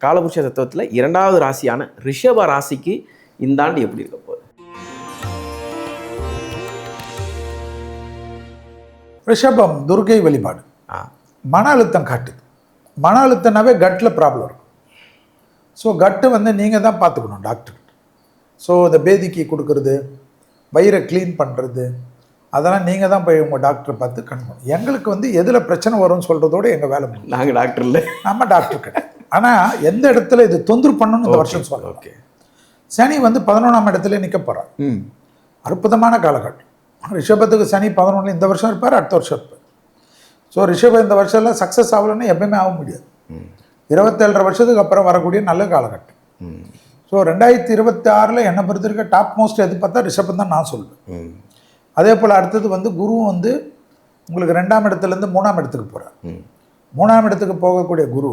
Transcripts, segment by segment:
காலபுருஷ தத்துவத்தில் 2வது ராசியான ரிஷப ராசிக்கு இந்த ஆண்டு எப்படி இருக்க போகுது? ரிஷபம் துர்கை வழிபாடு. மன அழுத்தம் காட்டுது. மன அழுத்தம்னாவே கட்டில் ப்ராப்ளம் இருக்கும். ஸோ கட்டு வந்து நீங்கள் தான் பார்த்துக்கணும் டாக்டர்கிட்ட. ஸோ இந்த பேதிக்கு கொடுக்கறது, வயிறை க்ளீன் பண்ணுறது, அதெல்லாம் நீங்கள் தான் போய் உங்கள் டாக்டரை பார்த்து கண்டுக்கணும். எங்களுக்கு வந்து எதில் பிரச்சனை வரும்னு சொல்கிறதோடு எங்கள் வேலை முடியும். நாங்கள் டாக்டர் இல்லை, நம்ம டாக்டர் கிடையாது. ஆனால் எந்த இடத்துல இது தொந்தரவு பண்ணணும்னு இந்த வருஷம் சொல்லலாம். ஓகே, சனி வந்து 11ஆம் இடத்துல நிற்க போகிறார். அற்புதமான காலகட்டம். ரிஷபத்துக்கு சனி 11 இந்த வருஷம் இருப்பார், அடுத்த வருஷம் இருப்பார். ஸோ ரிஷபம் இந்த வருஷம்லாம் சக்ஸஸ் ஆகலன்னு எப்பயுமே ஆக முடியாது. 27 வருஷத்துக்கு அப்புறம் வரக்கூடிய நல்ல காலகட்டம். ஸோ 2026 என்னை பொறுத்த இருக்க டாப் மோஸ்ட் எது பார்த்தா ரிஷபம் தான் நான் சொல்லுவேன். அதே போல் அடுத்தது வந்து குருவும் வந்து உங்களுக்கு 2ஆம் இடத்துலேருந்து 3ஆம் இடத்துக்கு போகிறார். 3ஆம் இடத்துக்கு போகக்கூடிய குரு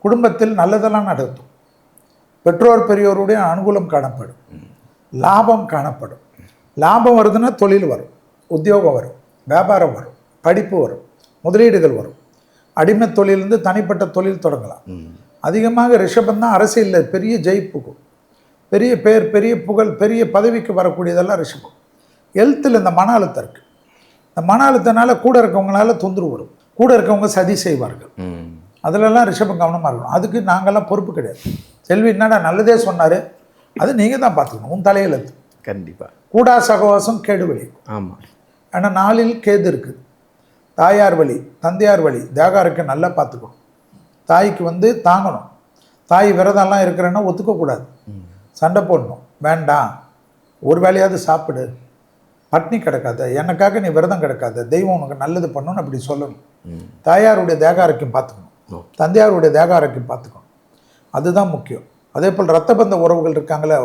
குடும்பத்தில் நல்லதெல்லாம் நடத்தும். பெற்றோர் பெரியோருடைய அனுகூலம் காணப்படும், லாபம் காணப்படும். லாபம் வருதுன்னா தொழில் வரும், உத்தியோகம் வரும், வியாபாரம் வரும், படிப்பு வரும், முதலீடுகள் வரும். அடிமை தொழிலிருந்து தனிப்பட்ட தொழில் தொடங்கலாம். அதிகமாக ரிஷபம் தான் அரசியலில் பெரிய ஜெயிப்புக்கும், பெரிய பேர், பெரிய புகழ், பெரிய பதவிக்கு வரக்கூடியதெல்லாம் ரிஷபம். ஹெல்த்தில் இந்த மன அழுத்தம் இருக்குது. இந்த மன அழுத்தனால கூட இருக்கவங்களால தொந்தரவு வரும், கூட இருக்கவங்க சதி செய்வார்கள். அதிலெல்லாம் ரிஷபம் கவனமாக இருக்கணும். அதுக்கு நாங்கள்லாம் பொறுப்பு கிடையாது. செல்வி என்னடா நல்லதே சொன்னார், அது நீங்கள் தான் பார்த்துக்கணும். உன் தலையெழுத்து. கண்டிப்பாக. கூடா சகவாசம் கேடு வழி. ஆமாம். ஏன்னா 4ல் கேது இருக்குது. தாயார் வழி, தந்தையார் வழி, தேகாருக்கு நல்லா பார்த்துக்கணும். தாய்க்கு வந்து தாங்கணும். தாய் விரதம்லாம் இருக்கிறேன்னா ஒத்துக்கக்கூடாது, சண்டை போடணும். வேண்டாம், ஒரு வேலையாவது சாப்பிடு, பட்னி கிடக்காத, எனக்காக நீ விரதம் கிடக்காத, தெய்வம் உனக்கு நல்லது பண்ணணும்னு அப்படி சொல்லணும். தாயாருடைய தேகாரக்கையும் பார்த்துக்கணும், தந்தையாருடைய தேகாரக்கையும் பார்த்துக்கணும். அதுதான் முக்கியம். அதே போல் ரத்தபந்த உறவுகள் இருக்காங்களே,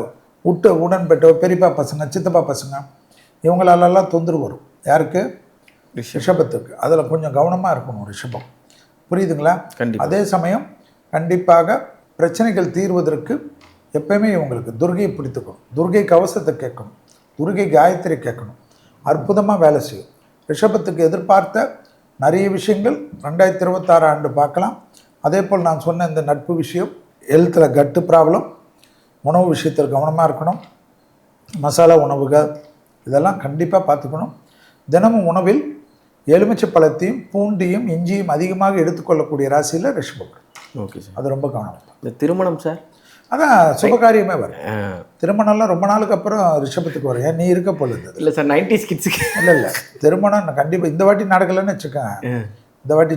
உடன்பெற்றோ, பெரியப்பா பசங்க, சித்தப்பா பசங்க, இவங்களாலெல்லாம் தொந்தரவு வரும். யாருக்கு? ரிஷபத்துக்கு. அதில் கொஞ்சம் கவனமாக இருக்கணும் ரிஷபம். புரியுதுங்களா? அதே சமயம் கண்டிப்பாக பிரச்சனைகள் தீர்வதற்கு எப்பயுமே இவங்களுக்கு துர்கையை பிடித்துக்கணும், துர்கை கவசத்தை கேட்கணும், துர்கை காயத்ரி கேட்கணும். அற்புதமாக வேலை செய்யும். ரிஷபத்துக்கு எதிர்பார்த்த நிறைய விஷயங்கள் 2026 ஆண்டு பார்க்கலாம். அதே போல் நான் சொன்ன இந்த நட்பு விஷயம், ஹெல்த்தில் கட்டு ப்ராப்ளம், உணவு விஷயத்தில் கவனமாக இருக்கணும். மசாலா உணவுகள் இதெல்லாம் கண்டிப்பாக பார்த்துக்கணும். தினமும் உணவில் எலுமிச்சை பழத்தையும் பூண்டியும் இஞ்சியும் அதிகமாக எடுத்துக்கொள்ளக்கூடிய ராசியில் ரிஷபம். ஓகே சார், அது ரொம்ப கவனம். இந்த திருமணம் சார், அதான் சுபகாரியமே வரும். திருமணம்லாம் ரொம்ப நாளுக்கு அப்புறம் ரிஷபத்துக்கு வரும். ஏன் நீ இருக்க போகுது? இல்லை சார், 90s கிட்ஸுக்கு இல்லை திருமணம் கண்டிப்பாக இந்த வாட்டி நடக்கலைன்னு வச்சுக்கேன். இந்த வாட்டி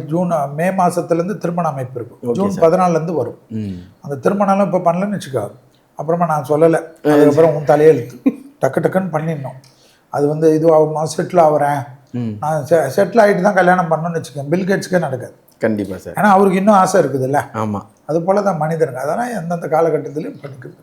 மே மாதத்துலேருந்து திருமண அமைப்பு இருக்கும். ஜூன் 14 வரும். அந்த திருமணம்லாம் இப்போ பண்ணலன்னு வச்சுக்கோ, அப்புறமா நான் சொல்லலை, அதுக்கப்புறம் உன் தலையெழுத்து டக்கு டக்குன்னு பண்ணிடணும். அது வந்து இது ஆகுமா, செட்டில் ஆகிறேன், நான் செட்டில் ஆகிட்டு தான் கல்யாணம் பண்ணணும்னு வச்சுக்கேன். பில் கேட்ஸ்க்கே நடக்காது. கண்டிப்பாக சார். ஏன்னா அவருக்கு இன்னும் ஆசை இருக்குதுல்ல. ஆமாம். அது போல் தான் மனிதனுங்க. அதெல்லாம் எந்தெந்த காலகட்டத்திலையும் பண்ணிக்கிறது.